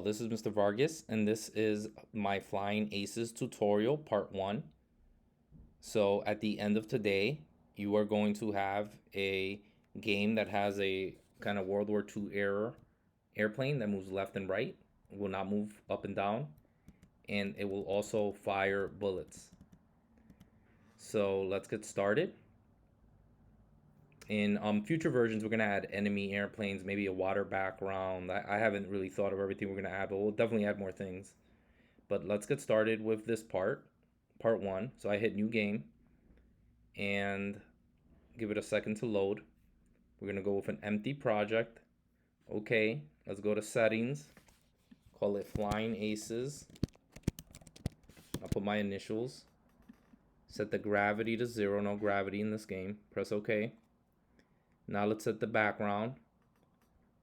This is Mr. Vargas, and this is my Flying Aces tutorial, part 1. So at the end of today, you are going to have a game that has a kind of World War II era airplane that moves left and right, will not move up and down, and it will also fire bullets. So let's get started. In future versions, we're going to add enemy airplanes, maybe a water background. I haven't really thought of everything we're going to add, but we'll definitely add more things. But let's get started with this part 1. So I hit new game and give it a second to load. We're gonna go with an empty project. Okay, let's go to settings, call it Flying Aces. I'll put my initials, set the gravity to 0, no gravity in this game, press OK. Now let's set the background.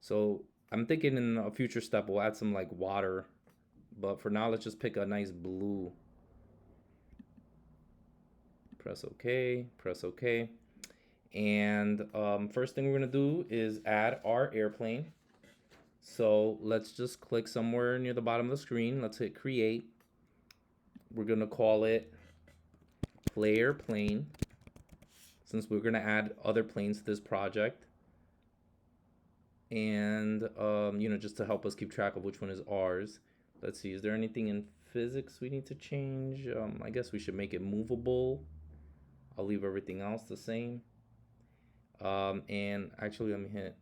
So I'm thinking in a future step we'll add some like water, but for now let's just pick a nice blue. Press OK, press OK. And first thing we're gonna do is add our airplane. So let's just click somewhere near the bottom of the screen. Let's hit create. We're gonna call it player plane, since we're gonna add other planes to this project. And just to help us keep track of which one is ours. Let's see, is there anything in physics we need to change? I guess we should make it movable. I'll leave everything else the same. And actually, let me hit.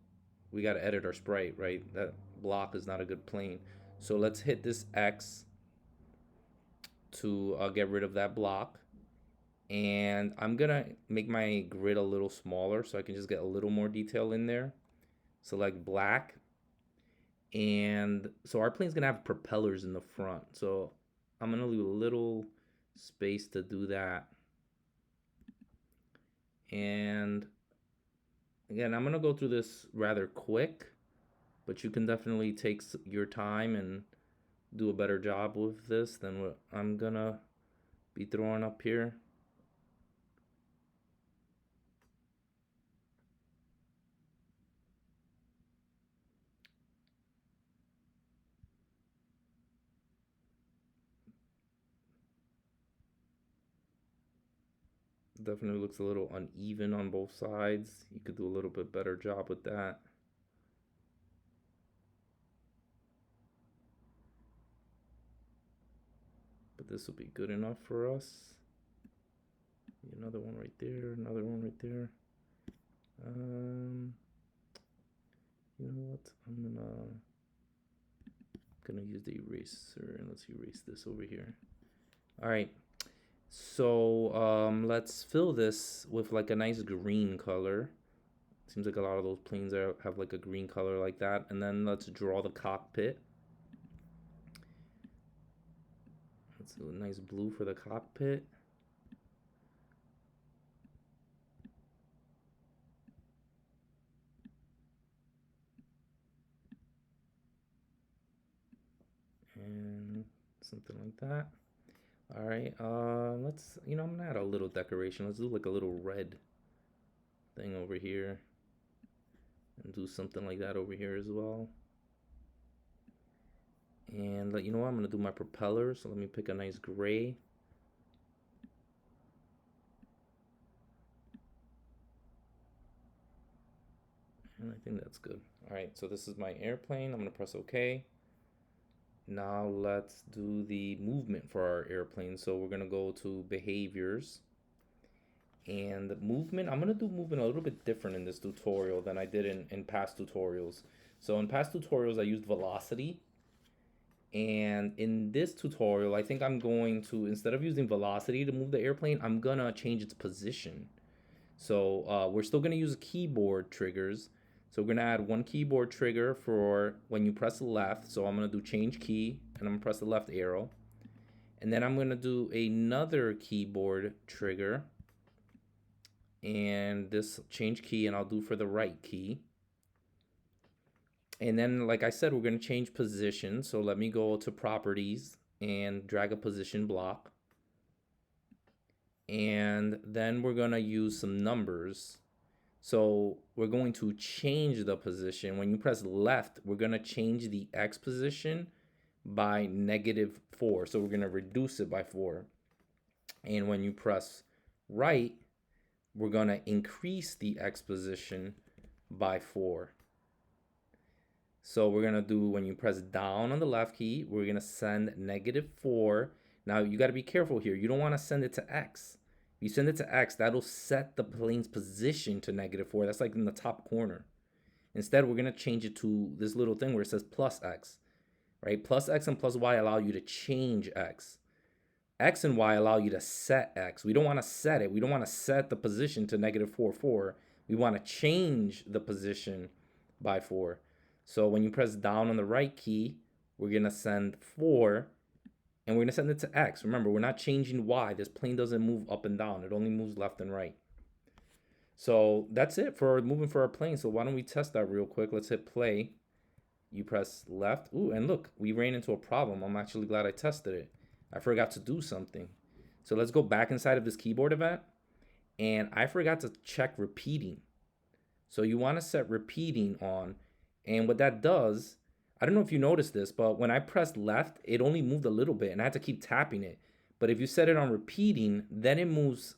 We got to edit our sprite, right? That block is not a good plane. So let's hit this X to get rid of that block. And I'm gonna make my grid a little smaller so I can just get a little more detail in there. Select black. And so our plane's gonna have propellers in the front. So I'm gonna leave a little space to do that. And again, I'm gonna go through this rather quick, but you can definitely take your time and do a better job with this than what I'm gonna be throwing up here. Definitely looks a little uneven on both sides. You could do a little bit better job with that. But this will be good enough for us. Another one right there, another one right there. You know what? I'm gonna use the eraser and let's erase this over here. All right. So let's fill this with like a nice green color. Seems like a lot of those planes have like a green color like that. And then let's draw the cockpit. Let's do a nice blue for the cockpit. And something like that. All right, let's, I'm gonna add a little decoration. Let's do like a little red thing over here and do something like that over here as well. And you know what, I'm gonna do my propeller. So let me pick a nice gray. And I think that's good. All right, so this is my airplane. I'm gonna press OK. Now let's do the movement for our airplane. So we're gonna go to behaviors. And the movement, I'm gonna do movement a little bit different in this tutorial than I did in past tutorials. So in past tutorials, I used velocity. And in this tutorial, I think I'm going to, instead of using velocity to move the airplane, I'm gonna change its position. So we're still gonna use keyboard triggers. So we're gonna add one keyboard trigger for when you press left. So I'm gonna do change key and I'm gonna press the left arrow. And then I'm gonna do another keyboard trigger and this change key, and I'll do for the right key. And then, like I said, we're gonna change position. So let me go to properties and drag a position block. And then we're gonna use some numbers. So we're going to change the position. When you press left, we're gonna change the X position by -4. So we're going to reduce it by 4. And when you press right, we're going to increase the x position by 4. So we're going to do, when you press down on the left key, we're going to send -4. Now you got to be careful here. You don't want to send it to x. If you send it to x, that'll set the plane's position to -4. That's like in the top corner. Instead, we're going to change it to this little thing where it says plus x, right? Plus x and plus y allow you to change x. X and y allow you to set x. We don't want to set it. We don't want to set the position to -4, 4. We want to change the position by 4. So when you press down on the right key, we're going to send 4, and we're going to send it to x. Remember, we're not changing y. This plane doesn't move up and down. It only moves left and right. So that's it for moving for our plane. So why don't we test that real quick? Let's hit play. You press left. Ooh, and look, we ran into a problem. I'm actually glad I tested it. I forgot to do something. So let's go back inside of this keyboard event. And I forgot to check repeating. So you want to set repeating on. And what that does, I don't know if you noticed this, but when I pressed left, it only moved a little bit and I had to keep tapping it. But if you set it on repeating, then it moves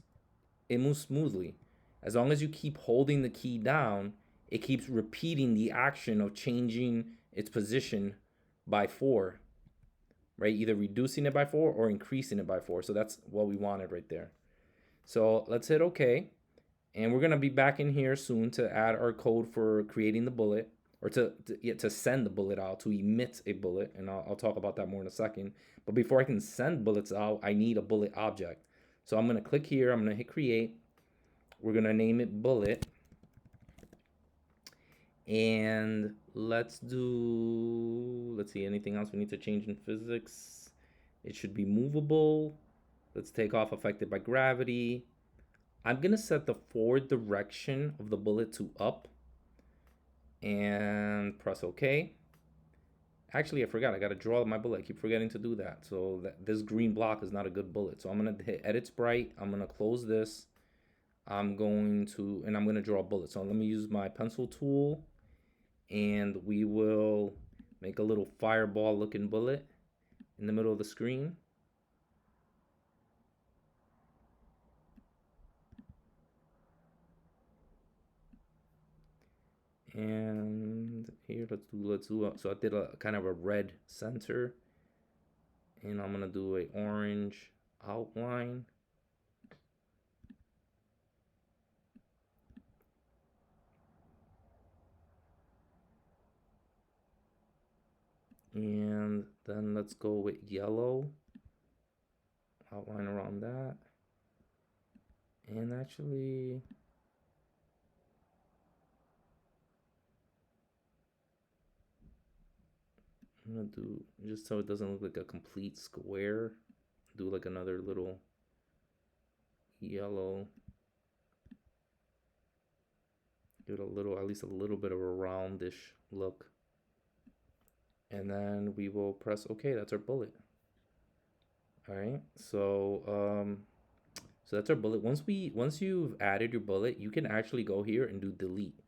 smoothly. As long as you keep holding the key down, it keeps repeating the action of changing its position by 4, right? Either reducing it by 4 or increasing it by 4. So that's what we wanted right there. So let's hit OK. And we're going to be back in here soon to add our code for creating the bullet, or to send the bullet out, to emit a bullet. And I'll talk about that more in a second. But before I can send bullets out, I need a bullet object. So I'm going to click here. I'm going to hit create. We're going to name it bullet. And let's see, anything else we need to change in physics? It should be movable. Let's take off affected by gravity. I'm going to set the forward direction of the bullet to up and press OK. Actually, I forgot. I got to draw my bullet. I keep forgetting to do that. So this green block is not a good bullet. So I'm going to hit edit sprite. I'm going to close this. I'm going to draw a bullet. So let me use my pencil tool, and we will make a little fireball looking bullet in the middle of the screen. And here, let's do so I did a kind of a red center, and I'm gonna do a orange outline. And then let's go with yellow outline around that. And actually, I'm gonna do, just so it doesn't look like a complete square, do like another little yellow. Give it at least a little bit of a roundish look. And then we will press OK. That's our bullet. All right. So that's our bullet. Once you've added your bullet, you can actually go here and do delete.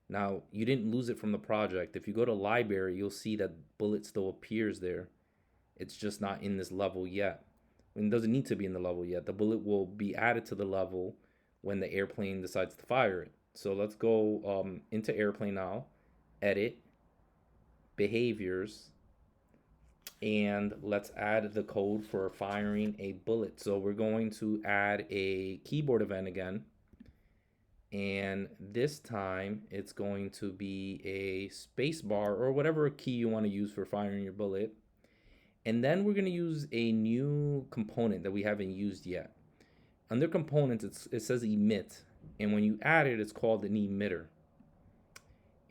Now, you didn't lose it from the project. If you go to library, you'll see that bullet still appears there. It's just not in this level yet. It doesn't need to be in the level yet. The bullet will be added to the level when the airplane decides to fire it. So let's go into airplane now, edit, behaviors, and let's add the code for firing a bullet. So we're going to add a keyboard event again. And this time it's going to be a space bar or whatever key you want to use for firing your bullet. And then we're going to use a new component that we haven't used yet. Under components, it says emit. And when you add it, it's called an emitter.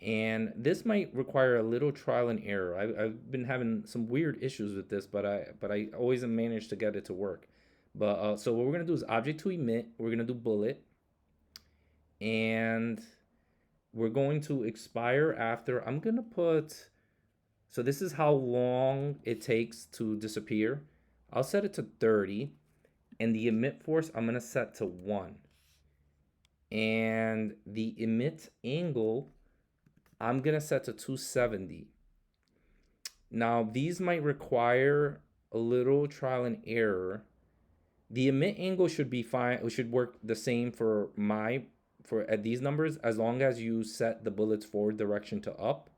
And this might require a little trial and error. I've been having some weird issues with this, but I always managed to get it to work. But so what we're going to do is object to emit. We're going to do bullet. And we're going to expire after. I'm going to put, so this is how long it takes to disappear. I'll set it to 30. And the emit force, I'm going to set to 1. And the emit angle, I'm going to set to 270. Now, these might require a little trial and error. The emit angle should be fine. It should work the same for at these numbers as long as you set the bullet's forward direction to up.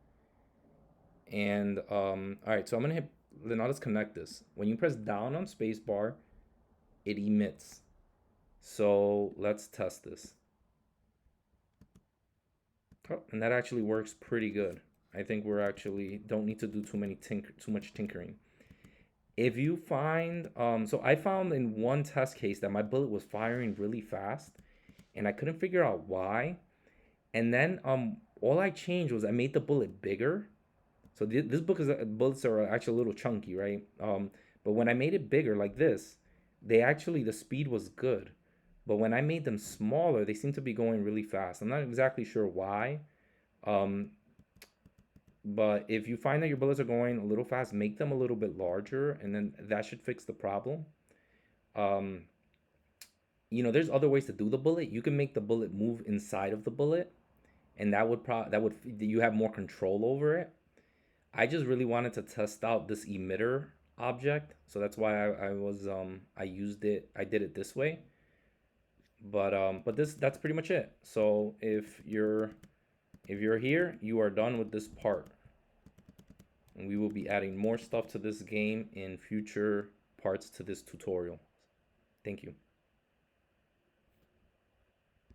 And all right, so I'm gonna hit. Now let's connect this. When you press down on spacebar, it emits. So let's test this. Oh, and that actually works pretty good. I think we're actually don't need to do too much tinkering. If you find so I found in one test case that my bullet was firing really fast and I couldn't figure out why. And then all I changed was I made the bullet bigger. So this book is bullets are actually a little chunky, right? But when I made it bigger like this, the speed was good. But when I made them smaller, they seem to be going really fast. I'm not exactly sure why. Um, but if you find that your bullets are going a little fast, make them a little bit larger, and then that should fix the problem. Um, there's other ways to do the bullet. You can make the bullet move inside of the bullet, and that would you have more control over it. I just really wanted to test out this emitter object, so that's why I used it. I did it this way. But that's pretty much it. So if you're here, you are done with this part. And we will be adding more stuff to this game in future parts to this tutorial. Thank you.